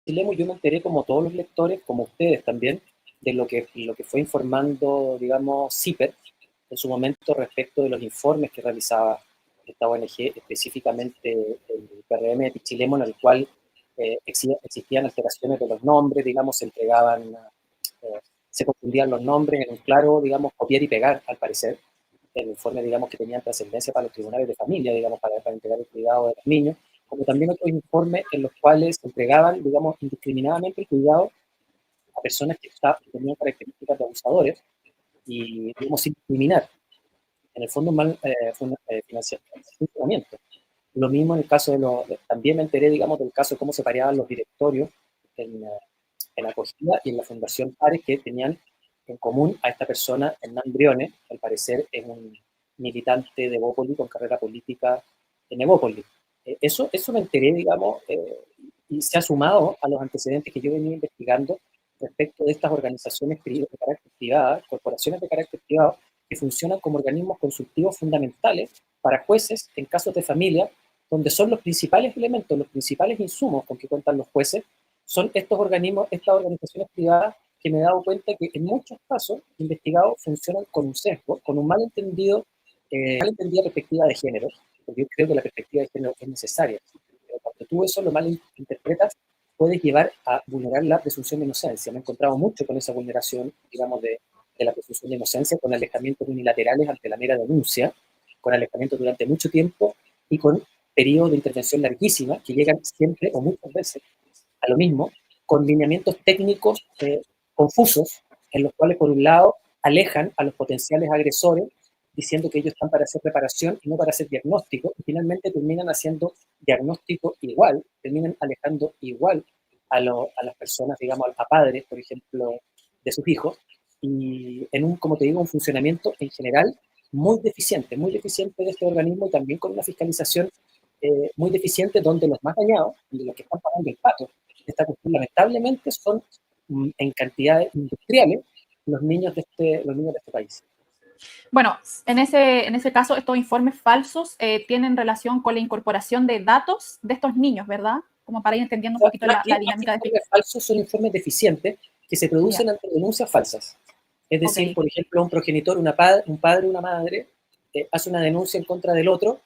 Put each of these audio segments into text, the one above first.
Lemos, yo me enteré, como todos los lectores, como ustedes también, de lo que fue informando, digamos, CIPER en su momento respecto de los informes que realizaba esta ONG, específicamente el PRM de Pichilemu, en el cual existían alteraciones de los nombres, digamos, se entregaban, se confundían los nombres en un claro, digamos, copiar y pegar, al parecer, el informe, digamos, que tenían trascendencia para los tribunales de familia, digamos, para entregar el cuidado de los niños, como también otros informes en los cuales entregaban, digamos, indiscriminadamente el cuidado a personas que tenían características de abusadores y, digamos, sin discriminar. En el fondo, mal financiamiento. Lo mismo en el caso también me enteré, digamos, del caso de cómo se pareaban los directorios en acogida y en la Fundación Pares, que tenían en común a esta persona, Hernán Briones, que al parecer es un militante de Evópolis con carrera política en Evópolis. Eso me enteré, digamos, y se ha sumado a los antecedentes que yo venía investigando respecto de estas organizaciones de carácter privado, corporaciones de carácter privado, que funcionan como organismos consultivos fundamentales para jueces en casos de familia, donde son los principales elementos, los principales insumos con que cuentan los jueces, son estos organismos, estas organizaciones privadas, que me he dado cuenta que en muchos casos investigados funcionan con un sesgo, con un malentendida perspectiva de género, porque yo creo que la perspectiva de género es necesaria, pero cuando tú eso lo malinterpretas, puedes llevar a vulnerar la presunción de inocencia. Me he encontrado mucho con esa vulneración, digamos, de la presunción de inocencia, con alejamientos unilaterales ante la mera denuncia, con alejamientos durante mucho tiempo y con periodos de intervención larguísima que llegan siempre o muchas veces a lo mismo, con lineamientos técnicos confusos, en los cuales, por un lado, alejan a los potenciales agresores, diciendo que ellos están para hacer reparación y no para hacer diagnóstico, y finalmente terminan haciendo diagnóstico igual, terminan alejando igual a las personas, digamos, a padres, por ejemplo, de sus hijos, y en un, como te digo, un funcionamiento en general muy deficiente de este organismo, y también con una fiscalización muy deficiente, donde los más dañados, donde los que están pagando el pato esta cuestión, lamentablemente, son en cantidades industriales los niños de este país. Bueno, en ese caso, estos informes falsos tienen relación con la incorporación de datos de estos niños, ¿verdad? Como para ir entendiendo un poquito la dinámica de informes falsos son informes deficientes que se producen ante denuncias falsas. Es decir, por ejemplo, un progenitor, un padre, una madre, hace una denuncia en contra del otro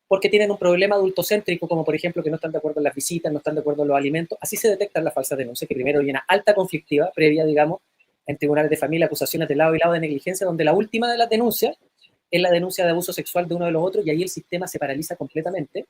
porque tienen un problema adultocéntrico, como por ejemplo que no están de acuerdo en las visitas, no están de acuerdo en los alimentos. Así se detectan las falsas denuncias, que primero viene alta conflictiva, previa, digamos, en tribunales de familia, acusaciones de lado y lado de negligencia, donde la última de las denuncias es la denuncia de abuso sexual de uno de los otros, y ahí el sistema se paraliza completamente.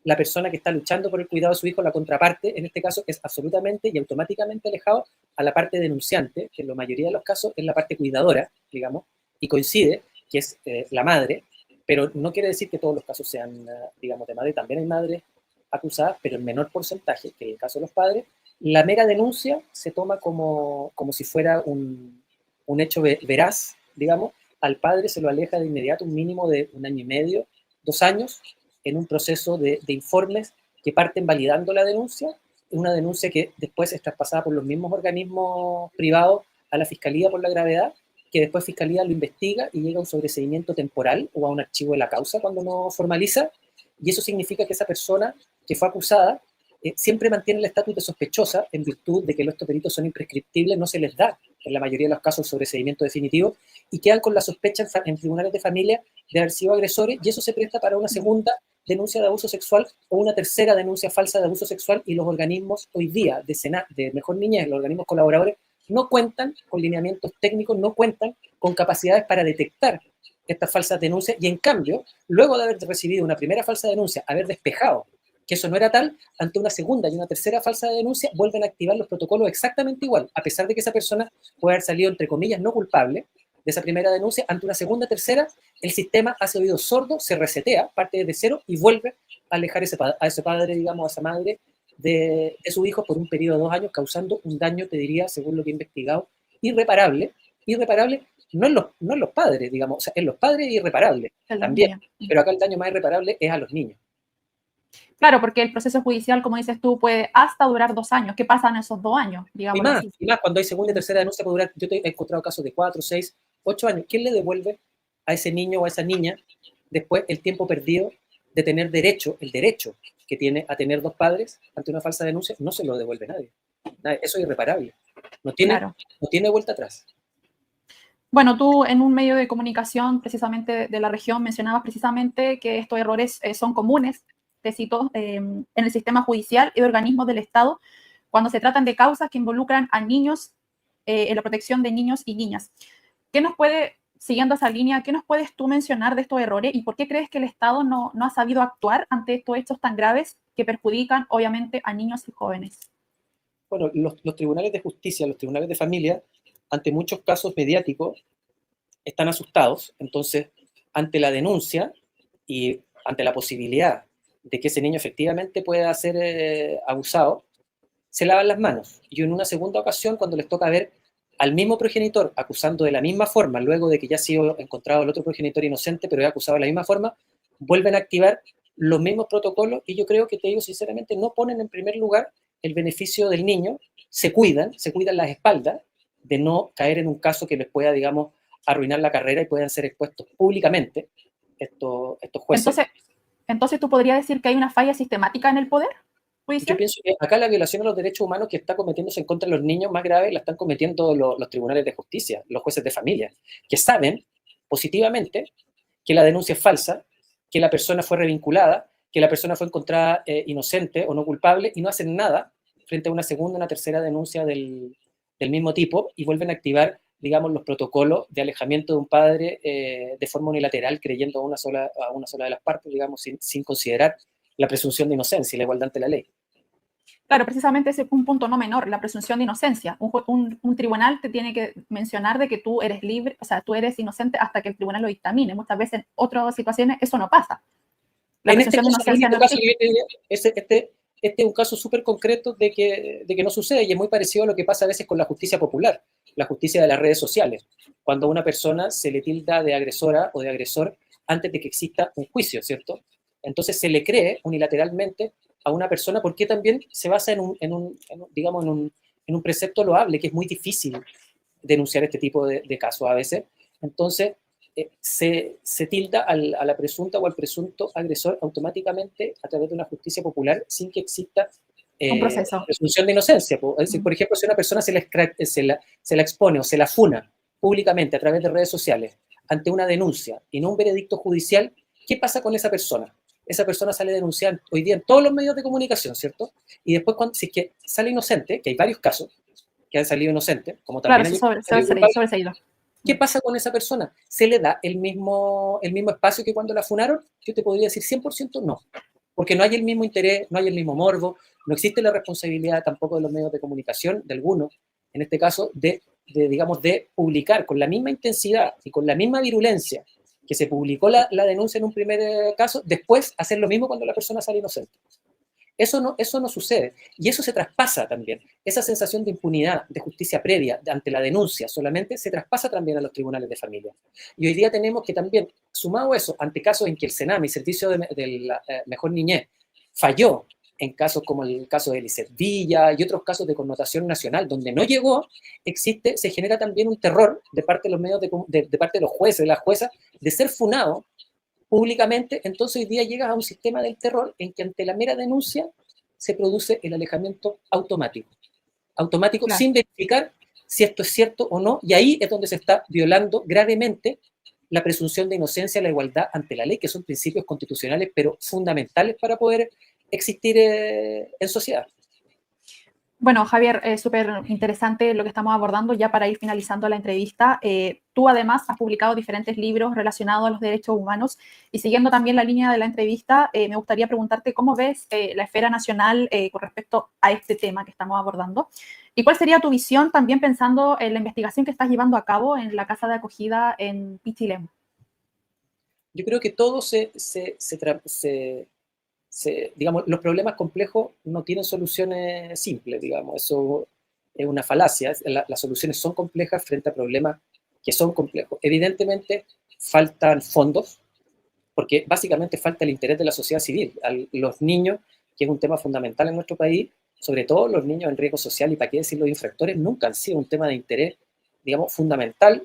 La persona que está luchando por el cuidado de su hijo, la contraparte, en este caso, es absolutamente y automáticamente alejado a la parte denunciante, que en la mayoría de los casos es la parte cuidadora, digamos, y coincide, que es la madre, pero no quiere decir que todos los casos sean, digamos, de madre. También hay madres acusadas, pero en menor porcentaje que el caso de los padres. La mera denuncia se toma como si fuera un hecho veraz, digamos. Al padre se lo aleja de inmediato un mínimo de 1 año y medio, 2 años, en un proceso de informes que parten validando la denuncia, una denuncia que después es traspasada por los mismos organismos privados a la Fiscalía por la gravedad, que después Fiscalía lo investiga y llega a un sobreseimiento temporal o a un archivo de la causa cuando no formaliza, y eso significa que esa persona que fue acusada siempre mantiene el estatus de sospechosa en virtud de que estos delitos son imprescriptibles, no se les da en la mayoría de los casos sobreseimiento definitivo, y quedan con la sospecha en tribunales de familia de haber sido agresores, y eso se presta para una segunda denuncia de abuso sexual o una tercera denuncia falsa de abuso sexual, y los organismos hoy día de Mejor Niñez, los organismos colaboradores, no cuentan con lineamientos técnicos, no cuentan con capacidades para detectar estas falsas denuncias, y en cambio, luego de haber recibido una primera falsa denuncia, haber despejado que eso no era tal, ante una segunda y una tercera falsa denuncia, vuelven a activar los protocolos exactamente igual, a pesar de que esa persona puede haber salido, entre comillas, no culpable de esa primera denuncia. Ante una segunda, tercera, el sistema hace oído sordo, se resetea, parte desde cero y vuelve a alejar a ese padre, digamos, a esa madre de su hijo por un periodo de 2 años, causando un daño, te diría, según lo que he investigado, irreparable, no en los padres, digamos, o sea, en los padres es irreparable también, pero acá el daño más irreparable es a los niños. Claro, porque el proceso judicial, como dices tú, puede hasta durar 2 años. ¿Qué pasa en esos 2 años? Y más, cuando hay segunda y tercera denuncia puede durar. Yo he encontrado casos de 4, 6, 8 años. ¿Quién le devuelve a ese niño o a esa niña después el tiempo perdido de tener derecho, el derecho que tiene a tener 2 padres ante una falsa denuncia? No se lo devuelve nadie. Eso es irreparable. Claro. No tiene vuelta atrás. Bueno, tú en un medio de comunicación precisamente de la región mencionabas precisamente que estos errores son comunes, te cito, en el sistema judicial y organismos del Estado cuando se tratan de causas que involucran a niños en la protección de niños y niñas. ¿Qué nos puede, siguiendo esa línea, qué nos puedes tú mencionar de estos errores y por qué crees que el Estado no ha sabido actuar ante estos hechos tan graves que perjudican obviamente a niños y jóvenes? Bueno, los tribunales de justicia, los tribunales de familia, ante muchos casos mediáticos, están asustados. Entonces, ante la denuncia y ante la posibilidad de que ese niño efectivamente pueda ser abusado, se lavan las manos. Y en una segunda ocasión, cuando les toca ver al mismo progenitor acusando de la misma forma, luego de que ya ha sido encontrado el otro progenitor inocente, pero es acusado de la misma forma, vuelven a activar los mismos protocolos y yo creo que, te digo sinceramente, no ponen en primer lugar el beneficio del niño, se cuidan las espaldas de no caer en un caso que les pueda, digamos, arruinar la carrera y puedan ser expuestos públicamente estos jueces. Entonces, ¿tú podrías decir que hay una falla sistemática en el poder judicial? Yo pienso que acá la violación a los derechos humanos que está cometiéndose en contra de los niños más graves la están cometiendo los tribunales de justicia, los jueces de familia, que saben positivamente que la denuncia es falsa, que la persona fue revinculada, que la persona fue encontrada inocente o no culpable y no hacen nada frente a una segunda o una tercera denuncia del mismo tipo y vuelven a activar, digamos, los protocolos de alejamiento de un padre de forma unilateral, creyendo a una sola de las partes, digamos, sin considerar la presunción de inocencia y la igualdad ante la ley. Claro, precisamente ese es un punto no menor, la presunción de inocencia. Un tribunal te tiene que mencionar de que tú eres libre, o sea, tú eres inocente hasta que el tribunal lo dictamine. Muchas veces en otras situaciones eso no pasa. La en presunción este de caso, inocencia no existe. Este es un caso súper concreto de que no sucede y es muy parecido a lo que pasa a veces con la justicia popular, la justicia de las redes sociales, cuando a una persona se le tilda de agresora o de agresor antes de que exista un juicio, ¿cierto? Entonces se le cree unilateralmente a una persona porque también se basa digamos, en un precepto loable, que es muy difícil denunciar este tipo de casos a veces. Entonces, se tilda a la presunta o al presunto agresor automáticamente a través de una justicia popular sin que exista un proceso. presunción de inocencia. Es decir, por ejemplo, si a una persona se la expone o se la funa públicamente a través de redes sociales ante una denuncia y no un veredicto judicial, ¿qué pasa con esa persona? Esa persona sale denunciada hoy día en todos los medios de comunicación, ¿cierto? Y después, si es que sale inocente, que hay varios casos que han salido inocentes, como también Claro, hay sobreseído. ¿Qué pasa con esa persona? ¿Se le da el mismo espacio que cuando la funaron? Yo te podría decir 100% no, porque no hay el mismo interés, no hay el mismo morbo, no existe la responsabilidad tampoco de los medios de comunicación, de algunos, en este caso, digamos, de publicar con la misma intensidad y con la misma virulencia que se publicó la denuncia en un primer caso, después hacer lo mismo cuando la persona sale inocente. Eso no sucede. Y eso se traspasa también. Esa sensación de impunidad, de justicia previa ante la denuncia solamente, se traspasa también a los tribunales de familia. Y hoy día tenemos que también, sumado a eso, ante casos en que el CENAMI, Servicio de la Mejor Niñez, falló en casos como el caso de Eliseth Villa y otros casos de connotación nacional, donde no llegó, se genera también un terror de parte de los medios, de parte de los jueces, de las juezas, de ser funado públicamente. Entonces hoy día llegas a un sistema del terror en que ante la mera denuncia se produce el alejamiento automático, Claro. sin verificar si esto es cierto o no, y ahí es donde se está violando gravemente la presunción de inocencia y la igualdad ante la ley, que son principios constitucionales, pero fundamentales para poder existir en sociedad. Bueno, Javier, súper interesante lo que estamos abordando ya para ir finalizando la entrevista. Tú además has publicado diferentes libros relacionados a los derechos humanos y siguiendo también la línea de la entrevista, me gustaría preguntarte cómo ves la esfera nacional con respecto a este tema que estamos abordando y cuál sería tu visión también pensando en la investigación que estás llevando a cabo en la casa de acogida en Pichilemu. Yo creo que todo digamos, los problemas complejos no tienen soluciones simples, digamos, eso es una falacia, las soluciones son complejas frente a problemas que son complejos. Evidentemente faltan fondos, porque básicamente falta el interés de la sociedad civil. Los niños, que es un tema fundamental en nuestro país, sobre todo los niños en riesgo social, y para qué decir los infractores, nunca han sido un tema de interés, digamos, fundamental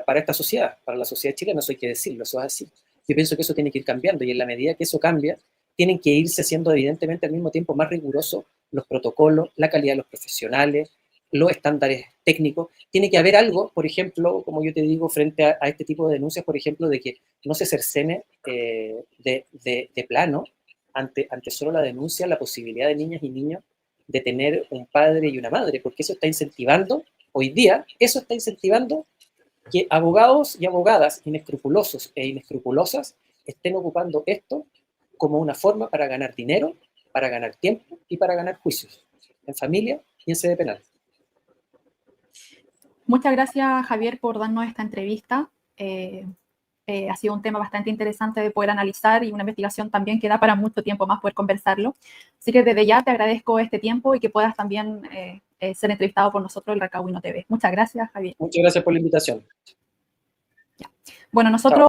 para esta sociedad, para la sociedad chilena, eso hay que decirlo, eso es así. Yo pienso que eso tiene que ir cambiando y en la medida que eso cambia, tienen que irse siendo evidentemente al mismo tiempo más rigurosos los protocolos, la calidad de los profesionales, los estándares técnicos. Tiene que haber algo, por ejemplo, como yo te digo, frente a este tipo de denuncias, por ejemplo, de que no se cercene de plano ante solo la denuncia la posibilidad de niñas y niños de tener un padre y una madre, porque eso está incentivando, hoy día, eso está incentivando que abogados y abogadas inescrupulosos e inescrupulosas estén ocupando esto como una forma para ganar dinero, para ganar tiempo y para ganar juicios en familia y en sede penal. Muchas gracias, Javier, por darnos esta entrevista. Ha sido un tema bastante interesante de poder analizar y una investigación también que da para mucho tiempo más poder conversarlo. Así que desde ya te agradezco este tiempo y que puedas también ser entrevistado por nosotros en Rancagüino TV. Muchas gracias, Javier. Muchas gracias por la invitación. Ya. Bueno, nosotros...